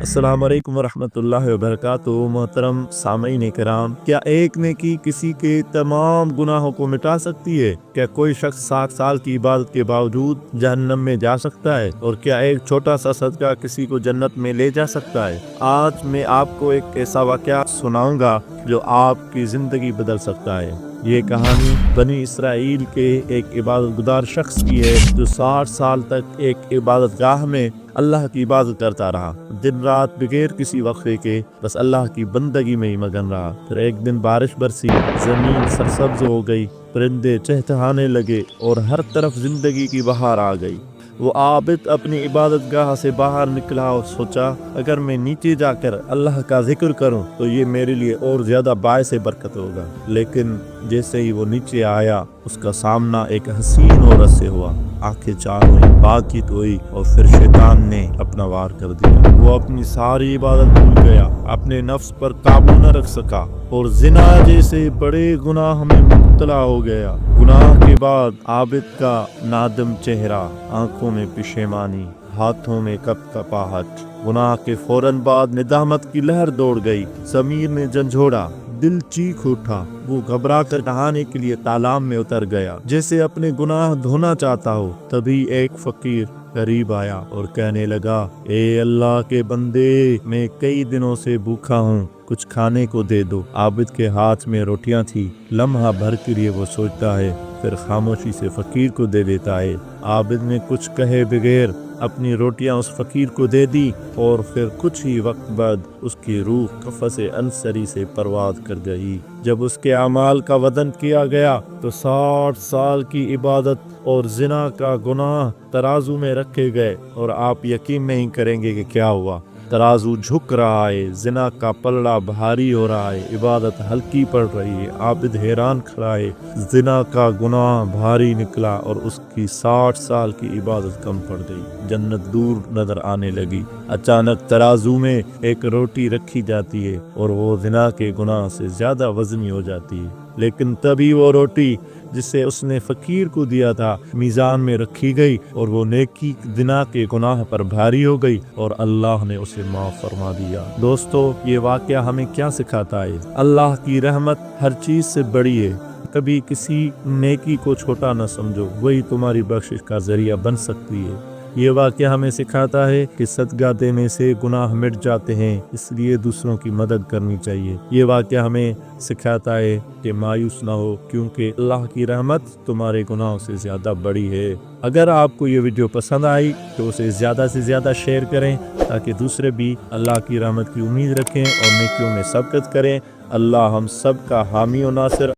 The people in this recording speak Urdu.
السلام علیکم ورحمۃ اللہ وبرکاتہ۔ محترم سامعین کرام، کیا ایک نیکی کسی کے تمام گناہوں کو مٹا سکتی ہے؟ کیا کوئی شخص 60 سال کی عبادت کے باوجود جہنم میں جا سکتا ہے؟ اور کیا ایک چھوٹا سا صدقہ کسی کو جنت میں لے جا سکتا ہے؟ آج میں آپ کو ایک ایسا واقعہ سناؤں گا جو آپ کی زندگی بدل سکتا ہے۔ یہ کہانی بنی اسرائیل کے ایک عبادت گزار شخص کی ہے جو 60 سال تک ایک عبادت گاہ میں اللہ کی عبادت کرتا رہا، دن رات بغیر کسی وقفے کے بس اللہ کی بندگی میں ہی مگن رہا۔ پھر ایک دن بارش برسی، زمین سرسبز ہو گئی، پرندے چہچہانے لگے اور ہر طرف زندگی کی بہار آ گئی۔ وہ عابد اپنی عبادت گاہ سے باہر نکلا اور سوچا، اگر میں نیچے جا کر اللہ کا ذکر کروں تو یہ میرے لیے اور زیادہ باعث برکت ہوگا۔ لیکن جیسے ہی وہ نیچے آیا، اس کا سامنا ایک حسین عورت سے ہوا۔ آنکھیں چار ہوئی، بات چیت ہوئی اور پھر شیطان نے اپنا وار کر دیا۔ وہ اپنی ساری عبادت بھول گیا، اپنے نفس پر قابو نہ رکھ سکا اور زنا جیسے بڑے گناہ میں مبتلا ہو گیا۔ گناہ کے بعد عابد کا نادم چہرہ، آنکھوں میں پشیمانی، ہاتھوں میں کپکپاہٹ۔ گناہ کے فوراً بعد ندامت کی لہر دوڑ گئی، ضمیر نے جھنجھوڑا، دل چیخ اٹھا۔ وہ گھبرا کر نہانے کے لیے تالاب میں اتر گیا، جیسے اپنے گناہ دھونا چاہتا ہو۔ تبھی ایک فقیر قریب آیا اور کہنے لگا، اے اللہ کے بندے، میں کئی دنوں سے بھوکا ہوں، کچھ کھانے کو دے دو۔ عابد کے ہاتھ میں روٹیاں تھی، لمحہ بھر کے لیے وہ سوچتا ہے، پھر خاموشی سے فقیر کو دے دیتا ہے۔ عابد نے کچھ کہے بغیر اپنی روٹیاں اس فقیر کو دے دی اور پھر کچھ ہی وقت بعد اس کی روح قفس انصری سے پرواز کر گئی۔ جب اس کے اعمال کا وزن کیا گیا تو 60 سال کی عبادت اور زنا کا گناہ ترازو میں رکھے گئے، اور آپ یقین نہیں کریں گے کہ کیا ہوا۔ ترازو جھک رہا ہے، زنا کا پلڑا بھاری ہو رہا ہے، عبادت ہلکی پڑ رہی ہے۔ عابد حیران کھڑا ہے، زنا کا گناہ بھاری نکلا اور اس کی 60 سال کی عبادت کم پڑ گئی۔ جنت دور نظر آنے لگی۔ اچانک ترازو میں ایک روٹی رکھی جاتی ہے اور وہ زنا کے گناہ سے زیادہ وزنی ہو جاتی ہے، لیکن تبھی وہ روٹی جسے اس نے فقیر کو دیا تھا میزان میں رکھی گئی اور وہ نیکی زنا کے گناہ پر بھاری ہو گئی اور اللہ نے اسے معاف فرما دیا۔ دوستو، یہ واقعہ ہمیں کیا سکھاتا ہے؟ اللہ کی رحمت ہر چیز سے بڑی ہے۔ کبھی کسی نیکی کو چھوٹا نہ سمجھو، وہی تمہاری بخشش کا ذریعہ بن سکتی ہے۔ یہ واقعہ ہمیں سکھاتا ہے کہ صدقہ دینے سے گناہ مٹ جاتے ہیں، اس لیے دوسروں کی مدد کرنی چاہیے۔ یہ واقعہ ہمیں سکھاتا ہے کہ مایوس نہ ہو، کیونکہ اللہ کی رحمت تمہارے گناہوں سے زیادہ بڑی ہے۔ اگر آپ کو یہ ویڈیو پسند آئی تو اسے زیادہ سے زیادہ شیئر کریں تاکہ دوسرے بھی اللہ کی رحمت کی امید رکھیں اور نیکیوں میں سبقت کریں۔ اللہ ہم سب کا حامی و ناصر